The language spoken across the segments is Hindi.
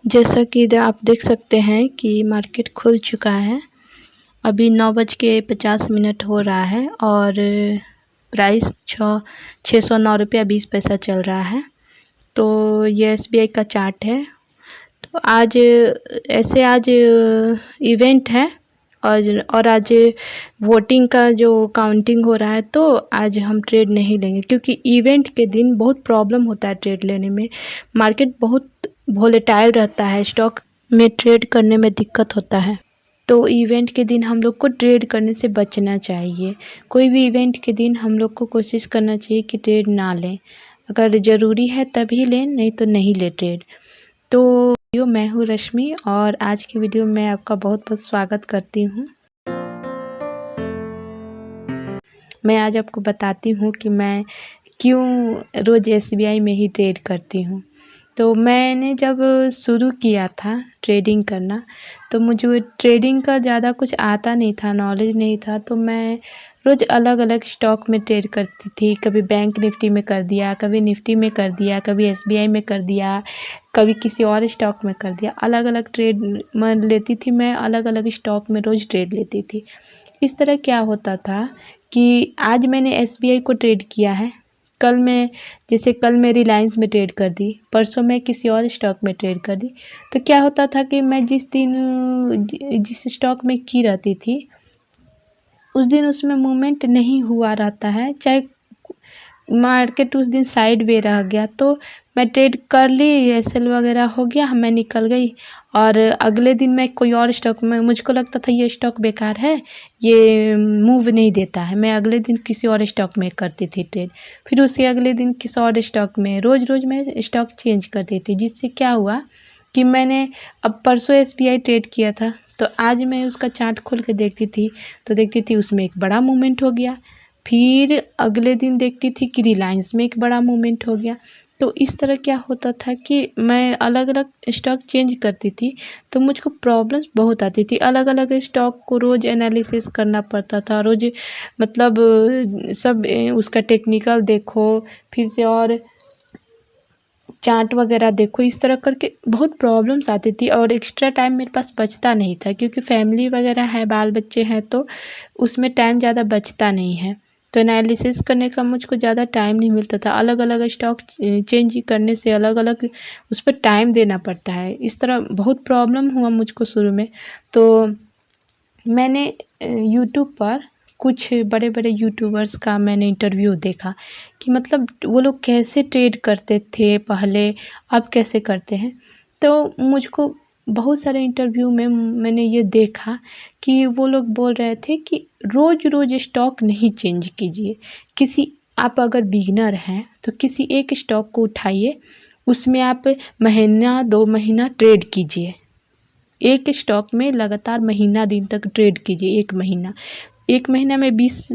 जैसा कि इधर आप देख सकते हैं कि मार्केट खुल चुका है। अभी 9:50 हो रहा है और प्राइस 609 रुपया 20 पैसा चल रहा है। तो ये SBI का चार्ट है। तो आज इवेंट है और आज वोटिंग का जो काउंटिंग हो रहा है, तो आज हम ट्रेड नहीं लेंगे क्योंकि इवेंट के दिन बहुत प्रॉब्लम होता है ट्रेड लेने में। मार्केट बहुत वोलेटाइल रहता है, स्टॉक में ट्रेड करने में दिक्कत होता है। तो इवेंट के दिन हम लोग को ट्रेड करने से बचना चाहिए। कोई भी इवेंट के दिन हम लोग को कोशिश करना चाहिए कि ट्रेड ना लें। अगर ज़रूरी है तभी लें, नहीं तो नहीं लें ट्रेड। तो मैं हूँ रश्मि और आज की वीडियो में आपका बहुत बहुत स्वागत करती हूँ। मैं आज आपको बताती हूँ कि मैं क्यों रोज़ SBI में ही ट्रेड करती हूँ। तो मैंने जब शुरू किया था ट्रेडिंग करना, तो मुझे ट्रेडिंग का ज़्यादा कुछ आता नहीं था, नॉलेज नहीं था। तो मैं रोज़ अलग अलग स्टॉक में ट्रेड करती थी। कभी बैंक निफ्टी में कर दिया, कभी निफ्टी में कर दिया, कभी SBI में कर दिया, कभी किसी और स्टॉक में कर दिया। अलग अलग ट्रेड मैं लेती थी, मैं अलग अलग स्टॉक में रोज़ ट्रेड लेती थी। इस तरह क्या होता था कि आज मैंने SBI को ट्रेड किया है, कल मैं रिलायंस में ट्रेड कर दी, परसों मैं किसी और स्टॉक में ट्रेड कर दी। तो क्या होता था कि मैं जिस स्टॉक में की रहती थी, उस दिन उसमें मूवमेंट नहीं हुआ रहता है, चाहे मार्केट उस दिन साइड वे रह गया तो मैं ट्रेड कर ली, सेल वगैरह हो गया, मैं निकल गई। और अगले दिन मैं कोई और स्टॉक में, मुझको लगता था ये स्टॉक बेकार है, ये मूव नहीं देता है, मैं अगले दिन किसी और स्टॉक में करती थी ट्रेड। फिर उसके अगले दिन किसी और स्टॉक में, रोज़ रोज़ मैं स्टॉक चेंज करती थी। जिससे क्या हुआ कि मैंने अब परसों SBI ट्रेड किया था, तो आज मैं उसका चार्ट खोल के देखती थी उसमें एक बड़ा मूवमेंट हो गया। फिर अगले दिन देखती थी कि रिलायंस में एक बड़ा मूवमेंट हो गया। तो इस तरह क्या होता था कि मैं अलग अलग स्टॉक चेंज करती थी, तो मुझको प्रॉब्लम्स बहुत आती थी। अलग अलग स्टॉक को रोज़ एनालिसिस करना पड़ता था, रोज़ मतलब सब उसका टेक्निकल देखो, फिर से और चार्ट वगैरह देखो। इस तरह करके बहुत प्रॉब्लम्स आती थी और एक्स्ट्रा टाइम मेरे पास बचता नहीं था क्योंकि फैमिली वगैरह है, बाल बच्चे हैं, तो उसमें टाइम ज़्यादा बचता नहीं है। तो एनालिसिस करने का मुझको ज़्यादा टाइम नहीं मिलता था। अलग अलग स्टॉक चेंज करने से अलग अलग उस पर टाइम देना पड़ता है। इस तरह बहुत प्रॉब्लम हुआ मुझको शुरू में। तो मैंने यूट्यूब पर कुछ बड़े बड़े यूट्यूबर्स का मैंने इंटरव्यू देखा कि मतलब वो लोग कैसे ट्रेड करते थे पहले, अब कैसे करते हैं। तो मुझको बहुत सारे इंटरव्यू में मैंने ये देखा कि वो लोग बोल रहे थे कि रोज़ रोज़ स्टॉक नहीं चेंज कीजिए। आप अगर बिगिनर हैं तो किसी एक स्टॉक को उठाइए, उसमें आप महीना 2 महीना ट्रेड कीजिए। एक स्टॉक में लगातार महीना दिन तक ट्रेड कीजिए। एक महीना में 22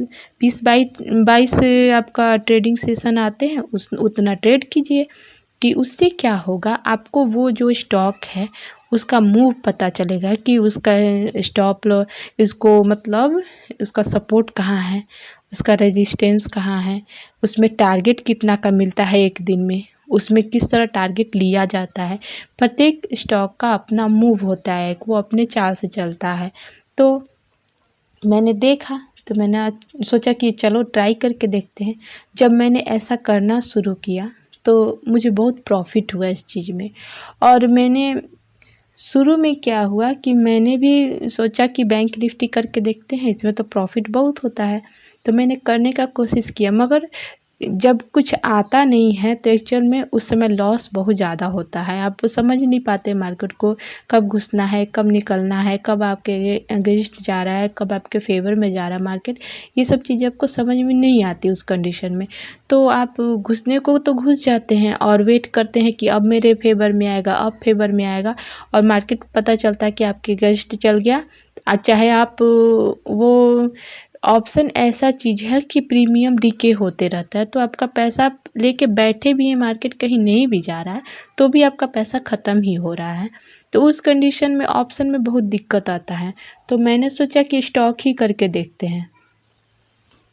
आपका ट्रेडिंग सेशन आते हैं, उतना ट्रेड कीजिए कि उससे क्या होगा, आपको वो जो स्टॉक है उसका मूव पता चलेगा कि उसका स्टॉप लॉस, इसको मतलब उसका सपोर्ट कहाँ है, उसका रेजिस्टेंस कहाँ है, उसमें टारगेट कितना का मिलता है एक दिन में, उसमें किस तरह टारगेट लिया जाता है। प्रत्येक स्टॉक का अपना मूव होता है, वो अपने चाल से चलता है। तो मैंने देखा, तो मैंने आज सोचा कि चलो ट्राई करके देखते हैं। जब मैंने ऐसा करना शुरू किया तो मुझे बहुत प्रॉफिट हुआ इस चीज़ में। और मैंने शुरू में क्या हुआ कि मैंने भी सोचा कि बैंक निफ्टी करके देखते हैं, इसमें तो प्रॉफिट बहुत होता है। तो मैंने करने का कोशिश किया, मगर जब कुछ आता नहीं है तो एक्चुअल में उस समय लॉस बहुत ज़्यादा होता है। आप समझ नहीं पाते मार्केट को, कब घुसना है, कब निकलना है, कब आपके अगेंस्ट जा रहा है, कब आपके फेवर में जा रहा है मार्केट। ये सब चीज़ें आपको समझ में नहीं आती उस कंडीशन में। तो आप घुसने को तो घुस जाते हैं और वेट करते हैं कि अब मेरे फेवर में आएगा, अब फेवर में आएगा, और मार्केट पता चलता है कि आपके अगेंस्ट चल गया। चाहे आप वो ऑप्शन ऐसा चीज़ है कि प्रीमियम डीके होते रहता है, तो आपका पैसा आप लेके बैठे भी हैं, मार्केट कहीं नहीं भी जा रहा है, तो भी आपका पैसा ख़त्म ही हो रहा है। तो उस कंडीशन में ऑप्शन में बहुत दिक्कत आता है। तो मैंने सोचा कि स्टॉक ही करके देखते हैं।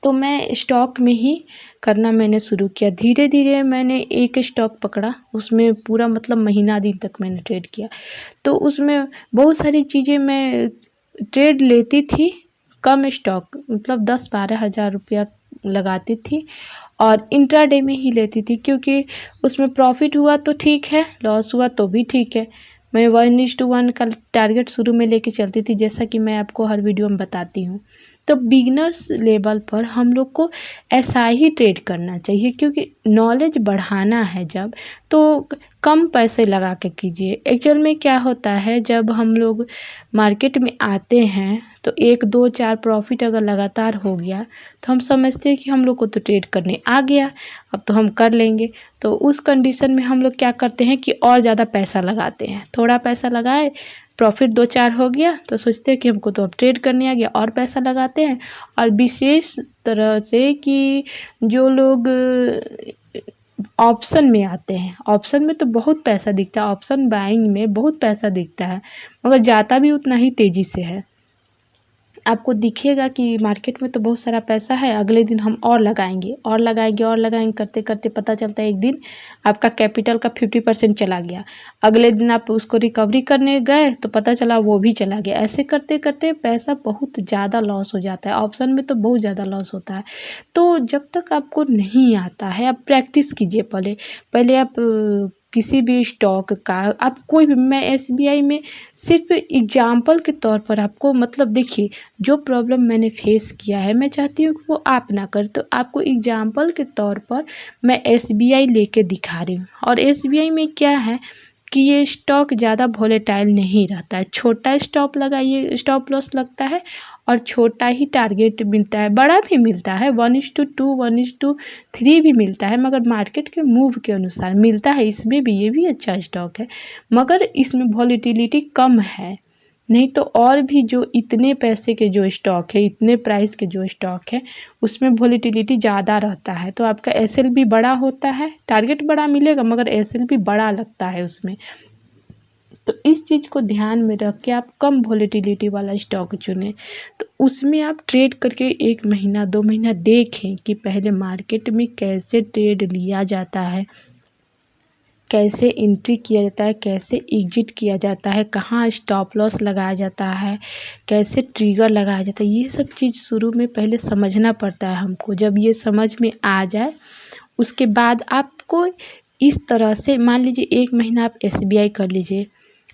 तो मैं स्टॉक में ही करना मैंने शुरू किया। धीरे धीरे मैंने एक स्टॉक पकड़ा, उसमें पूरा मतलब महीना दिन तक मैंने ट्रेड किया। तो उसमें बहुत सारी चीज़ें मैं ट्रेड लेती थी, कम स्टॉक मतलब 10-12 हज़ार रुपया लगाती थी और इंट्राडे में ही लेती थी, क्योंकि उसमें प्रॉफिट हुआ तो ठीक है, लॉस हुआ तो भी ठीक है। मैं 1:1 का टारगेट शुरू में लेके चलती थी, जैसा कि मैं आपको हर वीडियो में बताती हूँ। तो बिगिनर्स लेवल पर हम लोग को ऐसा ही ट्रेड करना चाहिए, क्योंकि नॉलेज बढ़ाना है जब, तो कम पैसे लगा के कीजिए। एक्चुअल में क्या होता है, जब हम लोग मार्केट में आते हैं तो 1, 2, 4 प्रॉफिट अगर लगातार हो गया तो हम समझते हैं कि हम लोग को तो ट्रेड करने आ गया, अब तो हम कर लेंगे। तो उस कंडीशन में हम लोग क्या करते हैं कि और ज़्यादा पैसा लगाते हैं। थोड़ा पैसा लगाए, प्रॉफिट 2-4 हो गया तो सोचते हैं कि हमको तो अब ट्रेड करने आ गया, और पैसा लगाते हैं। और विशेष तरह से कि जो लोग ऑप्शन में आते हैं, ऑप्शन में तो बहुत पैसा दिखता है, ऑप्शन बाइंग में बहुत पैसा दिखता है, मगर जाता भी उतना ही तेज़ी से है। आपको दिखेगा कि मार्केट में तो बहुत सारा पैसा है, अगले दिन हम और लगाएंगे और लगाएंगे और लगाएंगे, करते करते पता चलता है एक दिन आपका कैपिटल का 50% चला गया। अगले दिन आप उसको रिकवरी करने गए तो पता चला वो भी चला गया। ऐसे करते करते पैसा बहुत ज़्यादा लॉस हो जाता है। ऑप्शन में तो बहुत ज़्यादा लॉस होता है। तो जब तक आपको नहीं आता है, आप प्रैक्टिस कीजिए। पहले पहले आप किसी भी स्टॉक का, आप कोई भी, मैं एसबीआई में सिर्फ एग्जाम्पल के तौर पर आपको मतलब देखिए, जो प्रॉब्लम मैंने फेस किया है मैं चाहती हूँ कि वो आप ना करें। तो आपको एग्जाम्पल के तौर पर मैं एसबीआई लेके दिखा रही हूँ। और एसबीआई में क्या है कि ये स्टॉक ज़्यादा वोलेटाइल नहीं रहता है। छोटा स्टॉप लगाइए, स्टॉप लॉस लगता है और छोटा ही टारगेट मिलता है। बड़ा भी मिलता है, 1:2, 1:3 भी मिलता है, मगर मार्केट के मूव के अनुसार मिलता है। इसमें भी, ये भी अच्छा स्टॉक है, मगर इसमें वॉलेटिलिटी कम है। नहीं तो और भी जो इतने पैसे के जो स्टॉक है, इतने प्राइस के जो स्टॉक है, उसमें वॉलेटिलिटी ज़्यादा रहता है। तो आपका एसएल भी बड़ा होता है, टारगेट बड़ा मिलेगा मगर एसएल भी बड़ा लगता है उसमें। तो इस चीज़ को ध्यान में रख के आप कम वॉलेटिलिटी वाला स्टॉक चुनें। तो उसमें आप ट्रेड करके 1 महीना 2 महीना देखें कि पहले मार्केट में कैसे ट्रेड लिया जाता है, कैसे एंट्री किया जाता है, कैसे एग्जिट किया जाता है, कहाँ स्टॉप लॉस लगाया जाता है, कैसे ट्रिगर लगाया जाता है। ये सब चीज़ शुरू में पहले समझना पड़ता है हमको। जब ये समझ में आ जाए उसके बाद आपको इस तरह से, मान लीजिए 1 महीना आप एसबीआई कर लीजिए,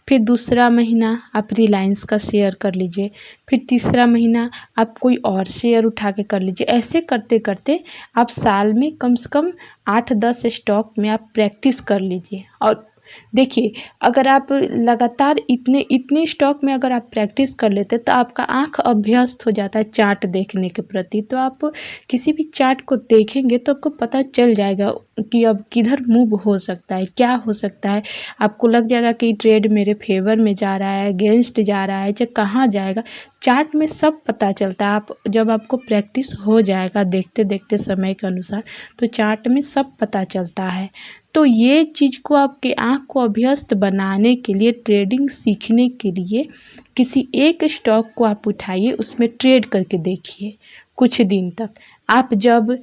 फिर दूसरा महीना आप रिलायंस का शेयर कर लीजिए, फिर तीसरा महीना आप कोई और शेयर उठा के कर लीजिए। ऐसे करते करते आप साल में कम से कम 8-10 स्टॉक में आप प्रैक्टिस कर लीजिए। और देखिए, अगर आप लगातार इतने स्टॉक में अगर आप प्रैक्टिस कर लेते तो आपका आँख अभ्यस्त हो जाता है चार्ट देखने के प्रति। तो आप किसी भी चार्ट को देखेंगे तो आपको पता चल जाएगा कि अब किधर मूव हो सकता है, क्या हो सकता है। आपको लग जाएगा कि ट्रेड मेरे फेवर में जा रहा है, अगेंस्ट जा रहा है, चाहे कहाँ जाएगा। चार्ट में सब पता चलता है। आप जब आपको प्रैक्टिस हो जाएगा देखते देखते समय के अनुसार, तो चार्ट में सब पता चलता है। तो ये चीज़ को आपके आँख को अभ्यस्त बनाने के लिए, ट्रेडिंग सीखने के लिए, किसी एक स्टॉक को आप उठाइए, उसमें ट्रेड करके देखिए कुछ दिन तक। आप जब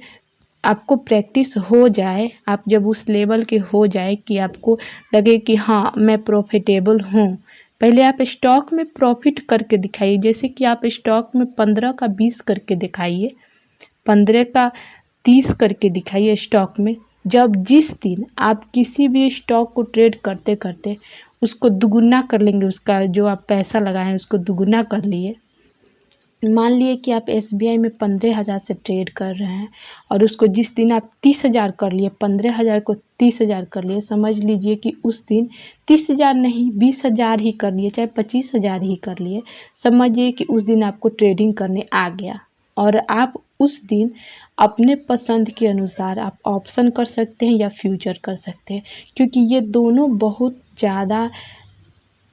आपको प्रैक्टिस हो जाए, आप जब उस लेवल के हो जाए कि आपको लगे कि हाँ मैं प्रॉफिटेबल हूँ, पहले आप स्टॉक में प्रॉफिट करके दिखाइए। जैसे कि आप स्टॉक में 15 का 20 करके दिखाइए, 15 का 30 करके दिखाइए स्टॉक में। जब जिस दिन आप किसी भी स्टॉक को ट्रेड करते करते उसको दुगुना कर लेंगे, उसका जो आप पैसा लगाएं उसको दुगुना कर लिए। मान लिए कि आप एसबीआई में 15,000 से ट्रेड कर रहे हैं और उसको जिस दिन आप 30,000 कर लिए, 15,000 को 30,000 कर लिए, समझ लीजिए कि उस दिन 30,000 नहीं 20,000 ही कर लिए, चाहे 25,000 ही कर लिए, समझिए कि उस दिन आपको ट्रेडिंग करने आ गया। और आप उस दिन अपने पसंद के अनुसार आप ऑप्शन कर सकते हैं या फ्यूचर कर सकते हैं, क्योंकि ये दोनों बहुत ज़्यादा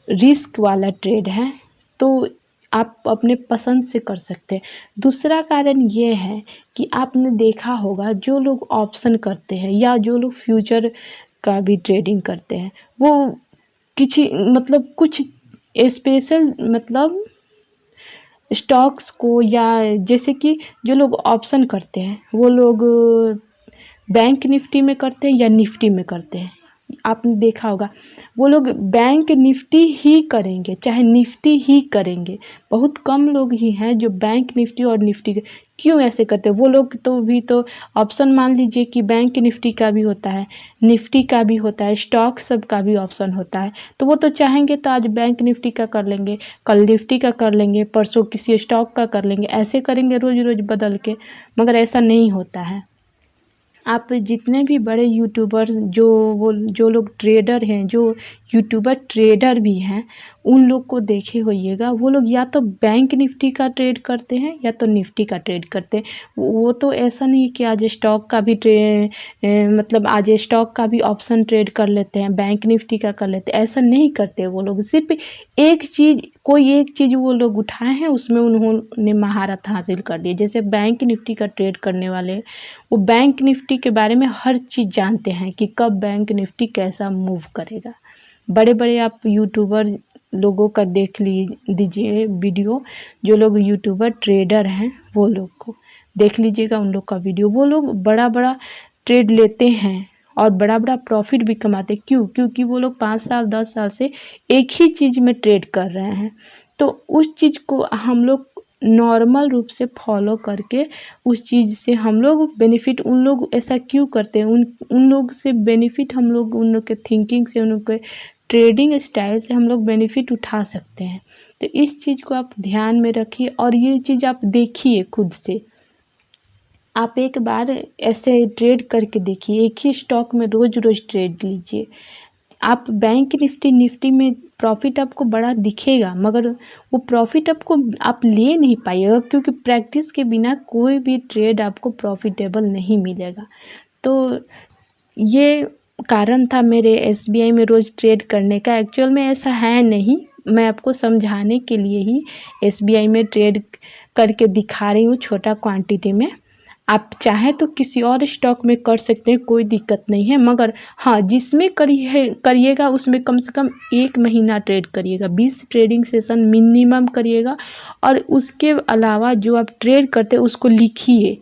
रिस्क वाला ट्रेड है। तो आप अपने पसंद से कर सकते हैं। दूसरा कारण ये है कि आपने देखा होगा जो लोग ऑप्शन करते हैं या जो लोग फ्यूचर का भी ट्रेडिंग करते हैं, वो किसी मतलब कुछ स्पेशल मतलब स्टॉक्स को, या जैसे कि जो लोग ऑप्शन करते हैं वो लोग बैंक निफ्टी में करते हैं या निफ्टी में करते हैं। आपने देखा होगा वो लोग बैंक निफ्टी ही करेंगे, चाहे निफ्टी ही करेंगे। बहुत कम लोग ही हैं जो बैंक निफ्टी और निफ्टी क्यों ऐसे करते हैं। वो लोग तो भी तो ऑप्शन, मान लीजिए कि बैंक निफ्टी का भी होता है, निफ्टी का भी होता है, स्टॉक सब का भी ऑप्शन होता है। तो वो तो चाहेंगे तो आज बैंक निफ्टी का कर लेंगे, कल निफ्टी का कर लेंगे, परसों किसी स्टॉक का कर लेंगे, ऐसे करेंगे रोज रोज बदल के। मगर ऐसा नहीं होता है। आप जितने भी बड़े यूट्यूबर जो लोग ट्रेडर हैं, जो यूट्यूबर ट्रेडर भी हैं, उन लोग को देखे होइएगा, वो लोग या तो बैंक निफ्टी का ट्रेड करते हैं या तो निफ्टी का ट्रेड करते हैं। वो तो ऐसा नहीं कि आज स्टॉक का भी मतलब आज स्टॉक का भी ऑप्शन ट्रेड कर लेते हैं, बैंक निफ्टी का कर लेते हैं, ऐसा नहीं करते वो लोग। सिर्फ कोई एक चीज़ वो लोग उठाए हैं, उसमें उन्होंने महारत हासिल कर ली। जैसे बैंक निफ्टी का ट्रेड करने वाले, वो बैंक निफ्टी के बारे में हर चीज़ जानते हैं कि कब बैंक निफ्टी कैसा मूव करेगा। बड़े बड़े आप यूट्यूबर लोगों का देख लीजिए वीडियो, जो लोग यूट्यूबर ट्रेडर हैं वो लोग को देख लीजिएगा, उन लोग का वीडियो। वो लोग बड़ा बड़ा ट्रेड लेते हैं और बड़ा बड़ा प्रॉफिट भी कमाते हैं। क्यों? क्योंकि वो लोग 5 साल 10 साल से एक ही चीज़ में ट्रेड कर रहे हैं। तो उस चीज़ को हम लोग नॉर्मल रूप से फॉलो करके उस चीज़ से हम लोग बेनिफिट, उन लोग ऐसा क्यों करते हैं, उन लोग से बेनिफिट हम लोग, उन लोग के थिंकिंग से, उन लोग के ट्रेडिंग स्टाइल से हम लोग बेनिफिट उठा सकते हैं। तो इस चीज़ को आप ध्यान में रखिए और ये चीज़ आप देखिए खुद से। आप एक बार ऐसे ट्रेड करके देखिए, एक ही स्टॉक में रोज रोज ट्रेड लीजिए। आप बैंक निफ्टी में प्रॉफिट आपको बड़ा दिखेगा, मगर वो प्रॉफिट आप ले नहीं पाइएगा, क्योंकि प्रैक्टिस के बिना कोई भी ट्रेड आपको प्रॉफिटेबल नहीं मिलेगा। तो ये कारण था मेरे SBI में रोज़ ट्रेड करने का। एक्चुअल में ऐसा है नहीं, मैं आपको समझाने के लिए ही SBI में ट्रेड करके दिखा रही हूँ छोटा क्वांटिटी में। आप चाहें तो किसी और स्टॉक में कर सकते हैं, कोई दिक्कत नहीं है। मगर हाँ, जिसमें करिएगा उसमें कम से कम 1 महीना ट्रेड करिएगा, 20 ट्रेडिंग सेशन मिनिमम करिएगा। और उसके अलावा जो आप ट्रेड करते हैं उसको लिखिए।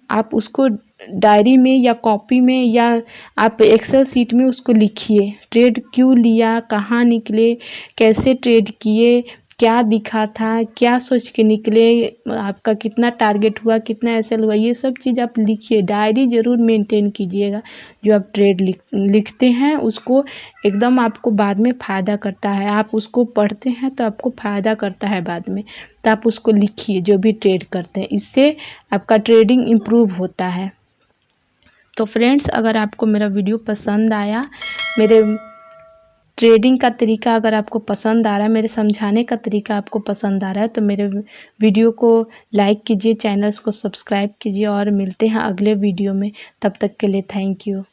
आप उसको डायरी में या कॉपी में या आप एक्सेल शीट में उसको लिखिए। ट्रेड क्यों लिया, कहाँ निकले, कैसे ट्रेड किए, क्या दिखा था, क्या सोच के निकले, आपका कितना टारगेट हुआ, कितना एसएल हुआ, ये सब चीज़ आप लिखिए। डायरी ज़रूर मेंटेन कीजिएगा। जो आप ट्रेड लिखते हैं उसको एकदम आपको बाद में फ़ायदा करता है। आप उसको पढ़ते हैं तो आपको फ़ायदा करता है बाद में। तो आप उसको लिखिए जो भी ट्रेड करते हैं, इससे आपका ट्रेडिंग इम्प्रूव होता है। तो फ्रेंड्स, अगर आपको मेरा वीडियो पसंद आया, मेरे ट्रेडिंग का तरीका अगर आपको पसंद आ रहा है, मेरे समझाने का तरीका आपको पसंद आ रहा है, तो मेरे वीडियो को लाइक कीजिए, चैनल्स को सब्सक्राइब कीजिए और मिलते हैं अगले वीडियो में। तब तक के लिए थैंक यू।